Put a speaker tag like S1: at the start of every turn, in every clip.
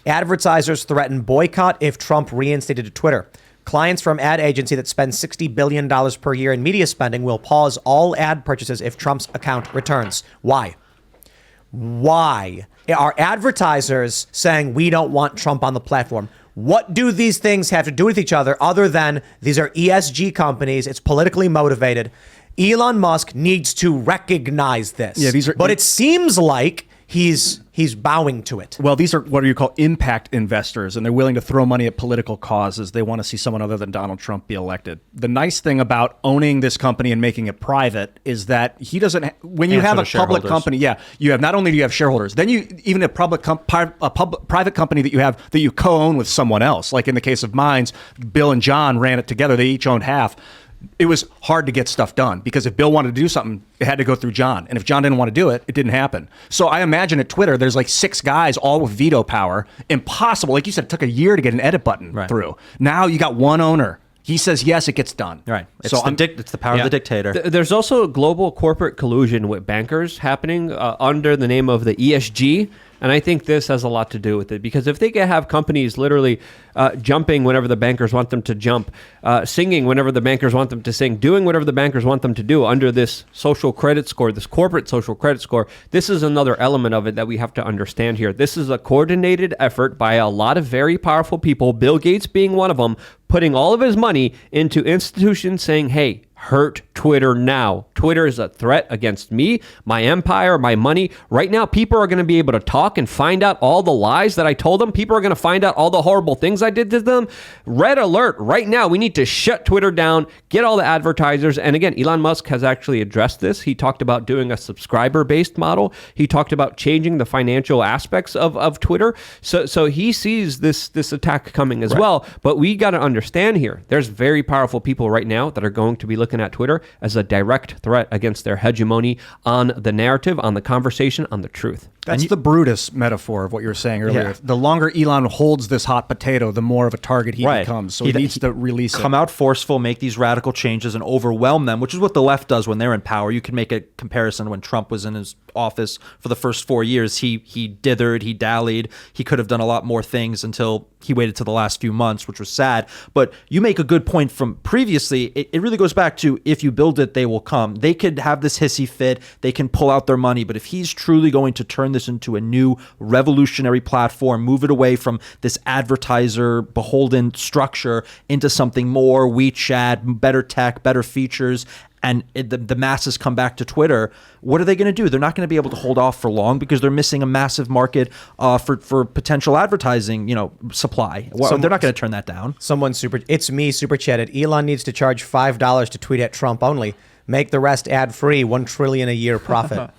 S1: Advertisers threaten boycott if Trump reinstated Twitter. Clients from ad agency that spends $60 billion per year in media spending will pause all ad purchases if Trump's account returns. Why? Why are advertisers saying we don't want Trump on the platform? What do these things have to do with each other other than these are ESG companies? It's politically motivated. Elon Musk needs to recognize this.
S2: Yeah, but
S1: it seems like he's bowing to it.
S2: Well, these are what you call impact investors, and they're willing to throw money at political causes. They want to see someone other than Donald Trump be elected. The nice thing about owning this company and making it private is that he doesn't. When you have a public company, you have not only do you have shareholders, then you even a private company that you co-own with someone else. Like in the case of Minds, Bill and John ran it together. They each owned half. It was hard to get stuff done because if Bill wanted to do something, it had to go through John. And if John didn't want to do it, it didn't happen. So I imagine at Twitter, there's like 6 guys all with veto power. Impossible. Like you said, it took a year to get an edit button through. Now you got one owner. He says, yes, it gets done.
S3: Right. It's the power of the dictator.
S4: There's also global corporate collusion with bankers happening under the name of the ESG. And I think this has a lot to do with it, because if they can have companies literally jumping whenever the bankers want them to jump, singing whenever the bankers want them to sing, doing whatever the bankers want them to do under this social credit score, this corporate social credit score, this is another element of it that we have to understand here. This is a coordinated effort by a lot of very powerful people, Bill Gates being one of them, putting all of his money into institutions saying, hey, hurt Twitter now. Twitter is a threat against me, my empire, my money. Right now, people are going to be able to talk and find out all the lies that I told them. People are going to find out all the horrible things I did to them. Red alert. Right now, we need to shut Twitter down, get all the advertisers. And again, Elon Musk has actually addressed this. He talked about doing a subscriber-based model. He talked about changing the financial aspects of Twitter. So he sees this attack coming as well. But we got to understand here, there's very powerful people right now that are going to be looking at Twitter as a direct threat against their hegemony on the narrative, on the conversation, on the truth.
S2: That's the Brutus metaphor of what you were saying earlier. Yeah. The longer Elon holds this hot potato, the more of a target he becomes. So he needs to release it.
S3: Come out forceful, make these radical changes, and overwhelm them, which is what the left does when they're in power. You can make a comparison when Trump was in his office for the first 4 years. He dithered, he dallied. He could have done a lot more things until he waited to the last few months, which was sad. But you make a good point from previously. It really goes back to, if you build it, they will come. They could have this hissy fit. They can pull out their money. But if he's truly going to turn this into a new revolutionary platform, move it away from this advertiser beholden structure into something more WeChat, better tech, better features, and the masses come back to Twitter, what are they going to do? They're not going to be able to hold off for long because they're missing a massive market for potential advertising, supply. They're not going to turn that down.
S1: It's me super chatted. Elon needs to charge $5 to tweet at Trump only. Make the rest ad free. $1 trillion a year profit.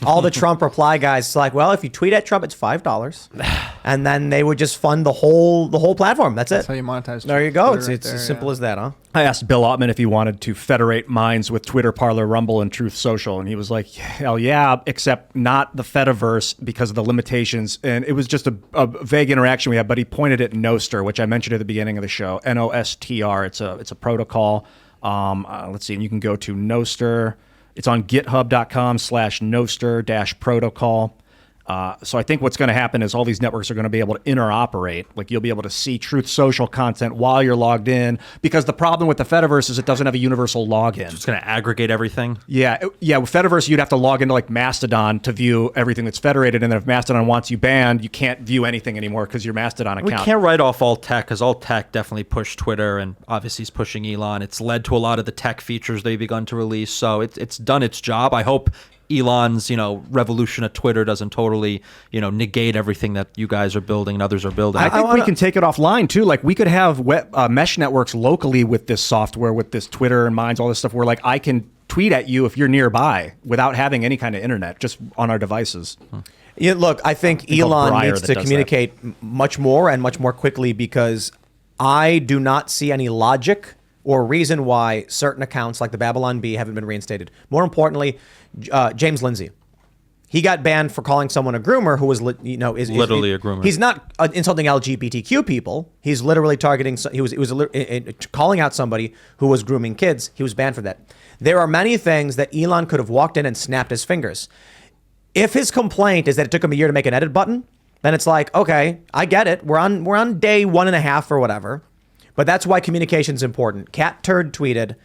S1: All the Trump reply guys like, well, if you tweet at Trump, it's $5, and then they would just fund the whole platform. That's
S5: how you monetize.
S1: There you go. It's as simple as that, huh?
S2: I asked Bill Ottman if he wanted to federate Minds with Twitter, Parler, Rumble, and Truth Social, and he was like, hell yeah, except not the Fediverse because of the limitations. And it was just a vague interaction we had, but he pointed at Nostr, which I mentioned at the beginning of the show. Nostr. It's a protocol. Let's see, and you can go to Nostr. It's on github.com/Nostr-protocol. So I think what's going to happen is all these networks are going to be able to interoperate. Like you'll be able to see Truth Social content while you're logged in, because the problem with the Fediverse is it doesn't have a universal login.
S3: So it's going to aggregate everything?
S2: Yeah. With Fediverse, you'd have to log into like Mastodon to view everything that's federated. And then if Mastodon wants you banned, you can't view anything anymore because your Mastodon account.
S3: We can't write off all tech, because all tech definitely pushed Twitter, and obviously he's pushing Elon. It's led to a lot of the tech features they've begun to release. So it's done its job. I hope Elon's, revolution at Twitter doesn't totally, negate everything that you guys are building and others are building.
S2: I think we can take it offline too. Like we could have mesh networks locally with this software, with this Twitter and Minds, all this stuff where like I can tweet at you if you're nearby without having any kind of internet, just on our devices.
S1: Yeah, look, I think Elon needs to communicate much more and much more quickly, because I do not see any logic or reason why certain accounts like the Babylon Bee haven't been reinstated. More importantly, James Lindsay. He got banned for calling someone a groomer who was,
S3: literally a groomer.
S1: He's not insulting LGBTQ people. He's literally targeting. He was calling out somebody who was grooming kids. He was banned for that. There are many things that Elon could have walked in and snapped his fingers. If his complaint is that it took him a year to make an edit button, then it's like, okay, I get it. We're on day 1.5 or whatever. But that's why communication's important. Cat Turd tweeted,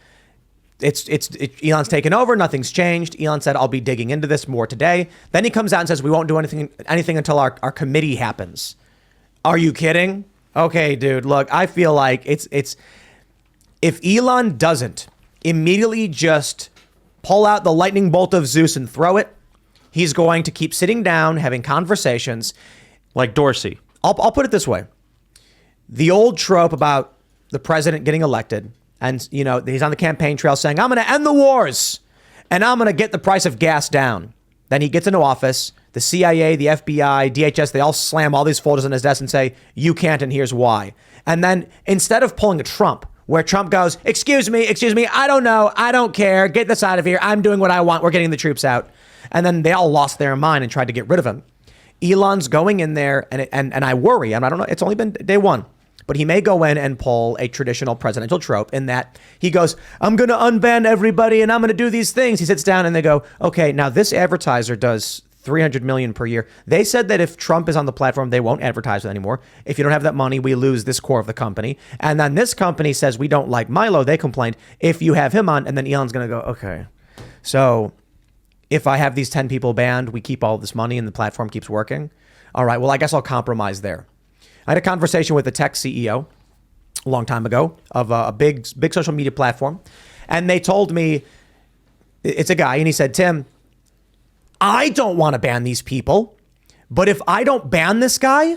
S1: Elon's taken over. Nothing's changed. Elon said, I'll be digging into this more today. Then he comes out and says, we won't do anything until our committee happens. Are you kidding? Okay, dude, look, I feel like it's if Elon doesn't immediately just pull out the lightning bolt of Zeus and throw it, he's going to keep sitting down, having conversations.
S3: Like Dorsey.
S1: I'll put it this way. The old trope about the president getting elected and, he's on the campaign trail saying, I'm going to end the wars and I'm going to get the price of gas down. Then he gets into office. The CIA, the FBI, DHS, they all slam all these folders on his desk and say, you can't, and here's why. And then instead of pulling a Trump, where Trump goes, excuse me, I don't know, I don't care, get this out of here, I'm doing what I want, we're getting the troops out. And then they all lost their mind and tried to get rid of him. Elon's going in there, and I worry, and I don't know, it's only been day one, but he may go in and pull a traditional presidential trope in that he goes, I'm going to unban everybody and I'm going to do these things. He sits down and they go, okay, now this advertiser does $300 million per year. They said that if Trump is on the platform, they won't advertise with anymore. If you don't have that money, we lose this core of the company. And then this company says, we don't like Milo. They complained. If you have him on, and then Elon's going to go, okay, so if I have these 10 people banned, we keep all this money and the platform keeps working. All right, well, I guess I'll compromise there. I had a conversation with a tech CEO a long time ago of a big social media platform. And they told me, it's a guy, and he said, Tim, I don't want to ban these people, but if I don't ban this guy,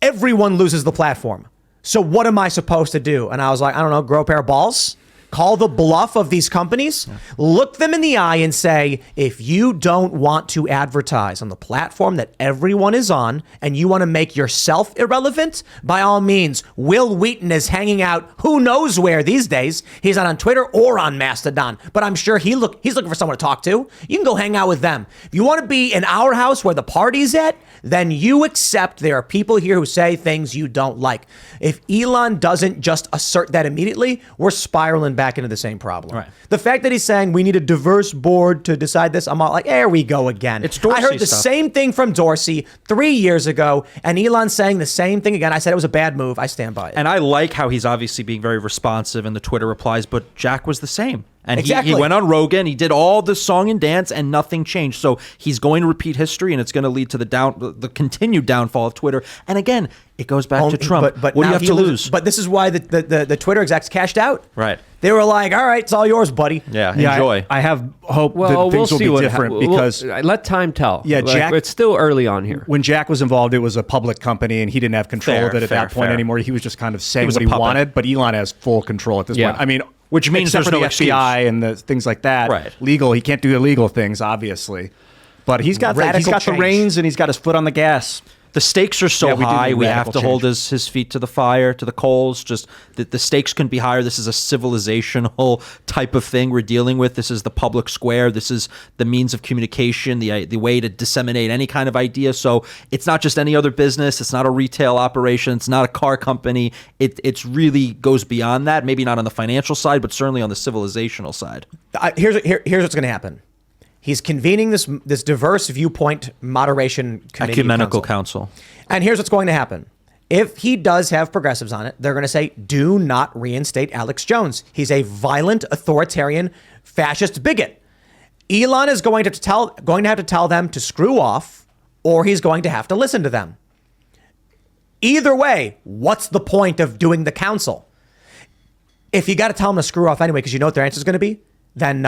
S1: everyone loses the platform. So what am I supposed to do? And I was like, I don't know, grow a pair of balls, call the bluff of these companies, look them in the eye and say, if you don't want to advertise on the platform that everyone is on and you want to make yourself irrelevant, by all means, Will Wheaton is hanging out who knows where these days. He's not on Twitter or on Mastodon, but I'm sure he's looking for someone to talk to. You can go hang out with them. If you want to be in our house where the party's at, then you accept there are people here who say things you don't like. If Elon doesn't just assert that immediately, we're spiraling back into the same problem.
S3: Right.
S1: The fact that he's saying we need a diverse board to decide this, I'm all like, there we go again.
S3: It's Dorsey
S1: I heard the
S3: stuff.
S1: same thing from Dorsey 3 years ago, and Elon's saying the same thing again. I said it was a bad move. I stand by it.
S3: And I like how he's obviously being very responsive in the Twitter replies, but Jack was the same. And
S1: Exactly.
S3: he went on Rogan, he did all the song and dance, and nothing changed. So he's going to repeat history, and it's going to lead to the continued downfall of Twitter. And again, it goes back to Trump.
S1: But
S3: what do
S1: now
S3: you have
S1: he
S3: to
S1: loses.
S3: lose?
S1: But this is why the Twitter execs cashed out.
S3: Right.
S1: They were like, all right, it's all yours, buddy.
S3: Yeah,
S2: Yeah,
S3: enjoy.
S2: I have hope
S4: Well,
S2: that
S4: we'll
S2: things will
S4: see
S2: be
S4: what
S2: different because
S4: let time tell.
S2: Yeah, Jack-
S4: it's still early on here.
S2: when Jack was involved, it was a public company and he didn't have control
S3: Fair,
S2: of it at that point
S3: fair.
S2: anymore. He was just kind of saying
S3: was
S2: what
S3: a
S2: he
S3: puppet.
S2: wanted, but Elon has full control at this
S4: Yeah.
S2: point. I mean,
S3: Which means
S2: except
S3: there's
S2: for
S3: no
S2: the FBI and the things like that.
S3: Right.
S2: Legal, he can't do illegal things, obviously. But he's got
S1: Radical
S2: the
S1: change.
S2: reins and he's got his foot on the gas.
S3: The stakes are so
S2: Yeah, we do
S3: high,
S2: need
S3: we have
S2: radical
S3: to hold
S2: change.
S3: his feet to the fire, to the coals. Just the stakes couldn't be higher. This is a civilizational type of thing we're dealing with. This is the public square. This is the means of communication, the way to disseminate any kind of idea. So it's not just any other business. It's not a retail operation. It's not a car company. It's really goes beyond that. Maybe not on the financial side, but certainly on the civilizational side.
S1: Here's what's going to happen. He's convening this diverse viewpoint moderation committee.
S3: Ecumenical council.
S1: And here's what's going to happen. If he does have progressives on it, they're going to say, do not reinstate Alex Jones. He's a violent, authoritarian, fascist bigot. Elon is going to have to tell them to screw off, or he's going to have to listen to them. Either way, what's the point of doing the council? If you got to tell them to screw off anyway, because you know what their answer is going to be, then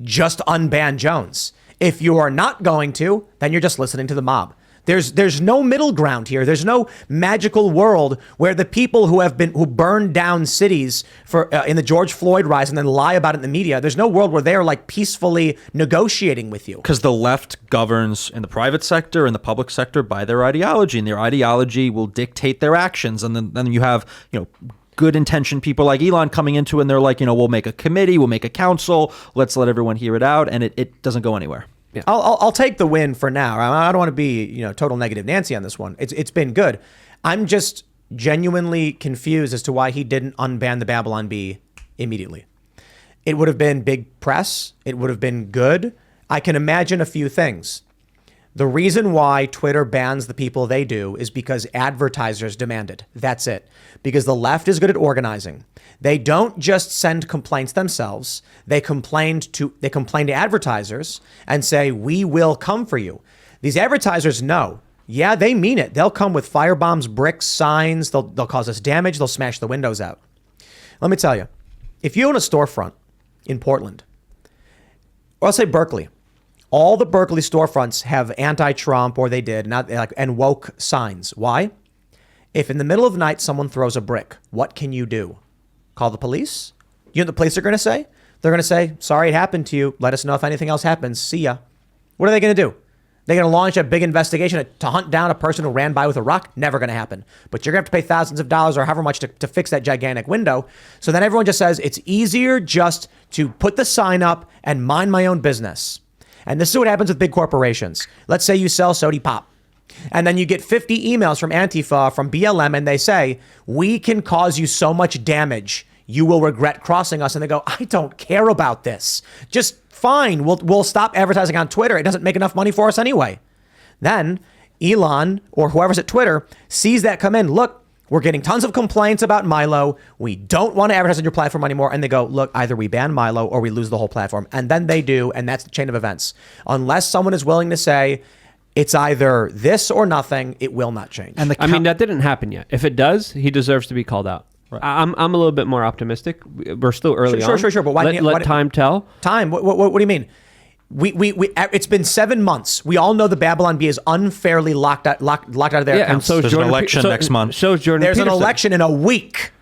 S1: just unban Jones. If you are not going to, then you're just listening to the mob. There's no middle ground here. There's no magical world where the people who burned down cities for in the George Floyd rise and then lie about it in the media. There's no world where they are like peacefully negotiating with you.
S3: Because the left governs in the private sector and the public sector by their ideology, and their ideology will dictate their actions. And then you have, good intentioned people like Elon coming into it, and they're like, we'll make a committee, we'll make a council, let's let everyone hear it out, and it doesn't go anywhere.
S4: Yeah.
S1: I'll take the win for now. I don't want to be total negative Nancy on this one. It's been good. I'm just genuinely confused as to why he didn't unban the Babylon Bee immediately. It would have been big press. It would have been good. I can imagine a few things. The reason why Twitter bans the people they do is because advertisers demand it. That's it. Because the left is good at organizing. They don't just send complaints themselves. They complain to advertisers and say, we will come for you. These advertisers know. Yeah, they mean it. They'll come with firebombs, bricks, signs. They'll cause us damage. They'll smash the windows out. Let me tell you, if you own a storefront in Portland, or I'll say Berkeley, all the Berkeley storefronts have anti-Trump, or they did, and woke signs. Why? If in the middle of the night someone throws a brick, what can you do? Call the police? You know what the police are going to say? They're going to say, sorry it happened to you. Let us know if anything else happens. See ya. What are they going to do? They're going to launch a big investigation to hunt down a person who ran by with a rock? Never going to happen. But you're going to have to pay thousands of dollars or however much to fix that gigantic window. So then everyone just says, it's easier just to put the sign up and mind my own business. And this is what happens with big corporations. Let's say you sell Sody Pop. And then you get 50 emails from Antifa, from BLM, and they say, we can cause you so much damage, you will regret crossing us. And they go, I don't care about this. Just fine. We'll stop advertising on Twitter. It doesn't make enough money for us anyway. Then Elon or whoever's at Twitter sees that come in. Look, we're getting tons of complaints about Milo. We don't want to advertise on your platform anymore. And they go, look, either we ban Milo or we lose the whole platform. And then they do. And that's the chain of events. Unless someone is willing to say it's either this or nothing, it will not change.
S3: And
S4: I mean, that didn't happen yet. If it does, he deserves to be called out. Right. I'm a little bit more optimistic. We're still early on.
S1: Sure. But
S4: let time tell.
S1: Time? What do you mean? We it's been 7 months. We all know the Babylon Bee is unfairly locked out of their accounts.
S4: And so
S3: there's an election next month.
S4: There's
S1: an election in a week.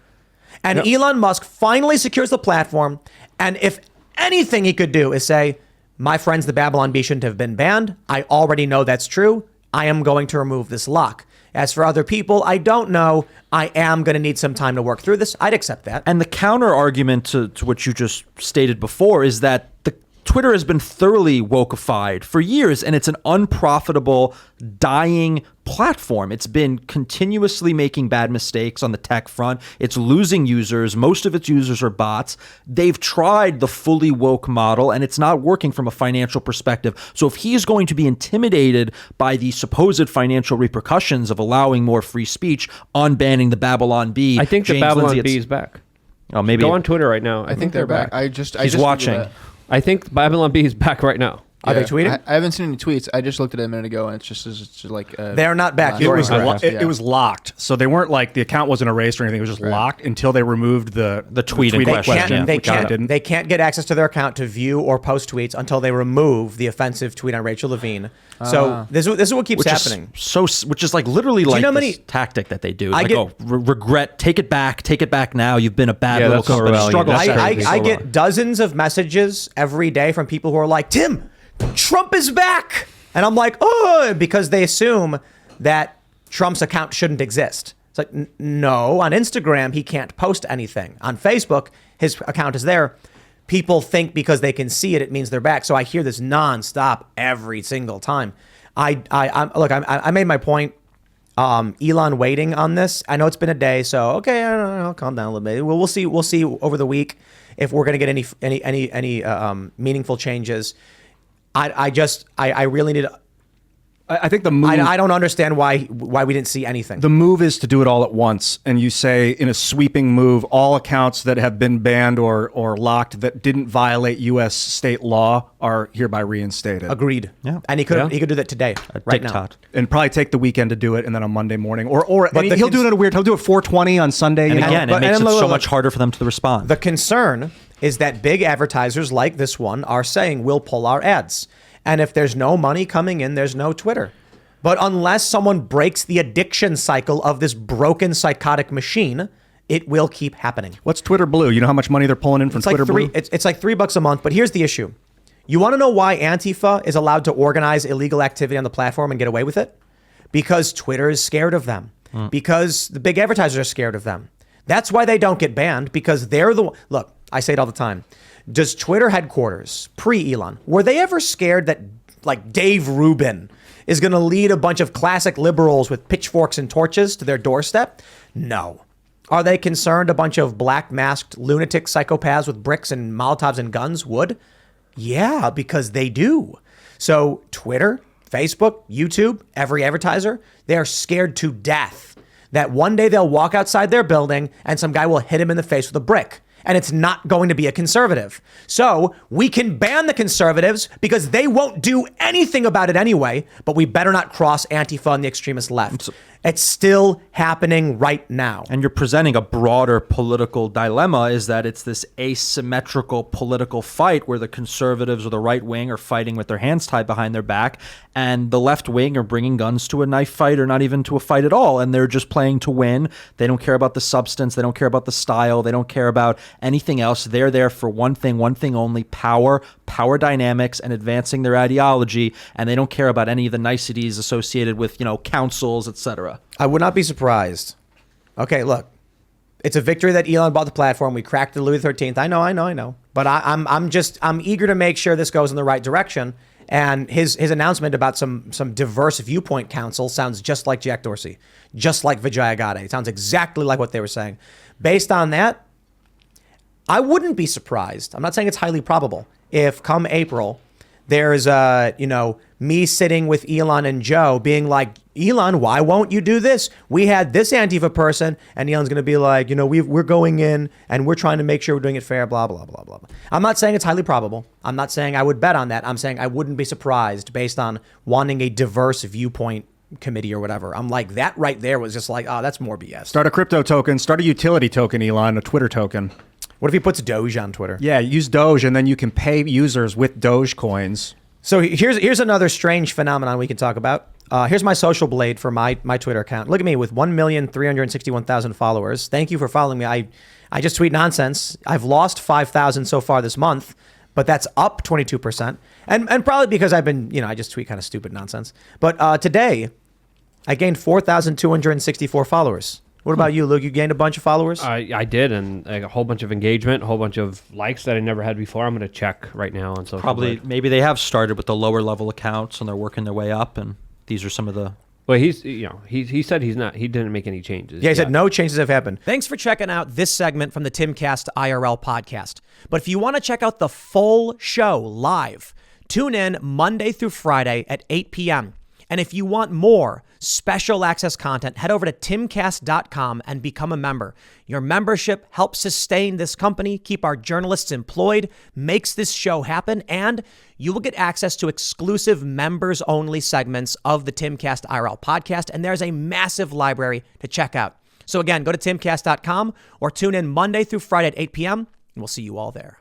S1: And Elon Musk finally secures the platform. And if anything he could do is say, my friends, the Babylon Bee shouldn't have been banned. I already know that's true. I am going to remove this lock. As for other people, I don't know. I am going to need some time to work through this. I'd accept that.
S3: And the counter argument to what you just stated before is that Twitter has been thoroughly wokeified for years, and it's an unprofitable, dying platform. It's been continuously making bad mistakes on the tech front. It's losing users. Most of its users are bots. They've tried the fully woke model, and it's not working from a financial perspective. So if he's going to be intimidated by the supposed financial repercussions of allowing more free speech, unbanning the Babylon Bee,
S4: I think the Babylon Bee is back.
S3: Oh, maybe
S4: go on Twitter right now.
S5: I think they're back.
S3: He's watching.
S4: I think Babylon Bee is back right now.
S1: Are they tweeting?
S5: I haven't seen any tweets. I just looked at it a minute ago, and it's just like
S1: they're not back.
S2: It was locked, so they weren't like the account wasn't erased or anything. It was just locked until they removed the
S3: tweet in question.
S1: They can't get access to their account to view or post tweets until they remove the offensive tweet on Rachel Levine. So this is what keeps happening.
S3: Which is like literally like this tactic that they do. Regret, take it back now. You've been a bad little company.
S1: I get dozens of messages every day from people who are like, Tim, Trump is back. And I'm like, oh, because they assume that Trump's account shouldn't exist. It's like, no, on Instagram, he can't post anything. On Facebook, his account is there. People think because they can see it, it means they're back. So I hear this nonstop every single time. I made my point. Elon waiting on this. I know it's been a day, so okay, I'll calm down a little bit. We'll see over the week if we're going to get any meaningful changes. I really need.
S2: I think the move.
S1: I don't understand why we didn't see anything.
S2: The move is to do it all at once, and you say in a sweeping move, all accounts that have been banned or locked that didn't violate U.S. state law are hereby reinstated.
S1: Agreed. Yeah, and he could do that today, right now,
S2: and probably take the weekend to do it, and then on Monday morning, or he'll do it at a weird. He'll do it 4:20 on Sunday.
S3: And again, it makes it so much harder for them to respond.
S1: The concern is that big advertisers like this one are saying we'll pull our ads. And if there's no money coming in, there's no Twitter. But unless someone breaks the addiction cycle of this broken psychotic machine, it will keep happening.
S2: What's Twitter Blue? You know how much money they're pulling in from Twitter Blue?
S1: It's like $3 a month. But here's the issue. You want to know why Antifa is allowed to organize illegal activity on the platform and get away with it? Because Twitter is scared of them. Because the big advertisers are scared of them. That's why they don't get banned, because they're the... Look, I say it all the time. Does Twitter headquarters, pre-Elon, were they ever scared that like Dave Rubin is going to lead a bunch of classic liberals with pitchforks and torches to their doorstep? No. Are they concerned a bunch of black masked lunatic psychopaths with bricks and Molotovs and guns would? Yeah, because they do. So Twitter Facebook, YouTube, every advertiser, they are scared to death that one day they'll walk outside their building and some guy will hit him in the face with a brick. And it's not going to be a conservative. So we can ban the conservatives because they won't do anything about it anyway, but we better not cross Antifa and the extremist left. It's still happening right now.
S3: And you're presenting a broader political dilemma, is that it's this asymmetrical political fight where the conservatives or the right wing are fighting with their hands tied behind their back, and the left wing are bringing guns to a knife fight or not even to a fight at all. And they're just playing to win. They don't care about the substance. They don't care about the style. They don't care about anything else. They're there for one thing only: power dynamics, and advancing their ideology. And they don't care about any of the niceties associated with, councils, etc.
S1: I would not be surprised. Okay, look, it's a victory that Elon bought the platform. We cracked the Louis XIII. I know. But I'm eager to make sure this goes in the right direction. And his announcement about some diverse viewpoint council sounds just like Jack Dorsey, just like Vijaya Gadde. It sounds exactly like what they were saying. Based on that, I wouldn't be surprised. I'm not saying it's highly probable if come April, there's me sitting with Elon and Joe being like, Elon, why won't you do this? We had this Antifa person, and Elon's going to be like, we're going in and we're trying to make sure we're doing it fair, blah, blah, blah, blah, blah. I'm not saying it's highly probable. I'm not saying I would bet on that. I'm saying I wouldn't be surprised based on wanting a diverse viewpoint committee or whatever. I'm like, that right there was just like, oh, that's more BS.
S2: Start a crypto token, start a utility token, Elon, a Twitter token.
S1: What if he puts Doge on Twitter?
S2: Yeah, use Doge, and then you can pay users with Doge coins.
S1: So here's another strange phenomenon we can talk about. Here's my social blade for my Twitter account. Look at me with 1,361,000 followers. Thank you for following me. I just tweet nonsense. I've lost 5,000 so far this month, but that's up 22%. And probably because I've been, I just tweet kind of stupid nonsense. But today, I gained 4,264 followers. What about you, Luke? You gained a bunch of followers?
S4: I did, and a whole bunch of engagement, a whole bunch of likes that I never had before. I'm going to check right now on social.
S3: Maybe they have started with the lower level accounts and they're working their way up, and these are some of the...
S4: Well, he said he didn't make any changes.
S1: Yeah, he said no changes have happened. Thanks for checking out this segment from the Timcast IRL podcast. But if you want to check out the full show live, tune in Monday through Friday at 8 p.m. And if you want more special access content, head over to timcast.com and become a member. Your membership helps sustain this company, keep our journalists employed, makes this show happen, and you will get access to exclusive members-only segments of the Timcast IRL podcast, and there's a massive library to check out. So again, go to timcast.com or tune in Monday through Friday at 8 p.m., and we'll see you all there.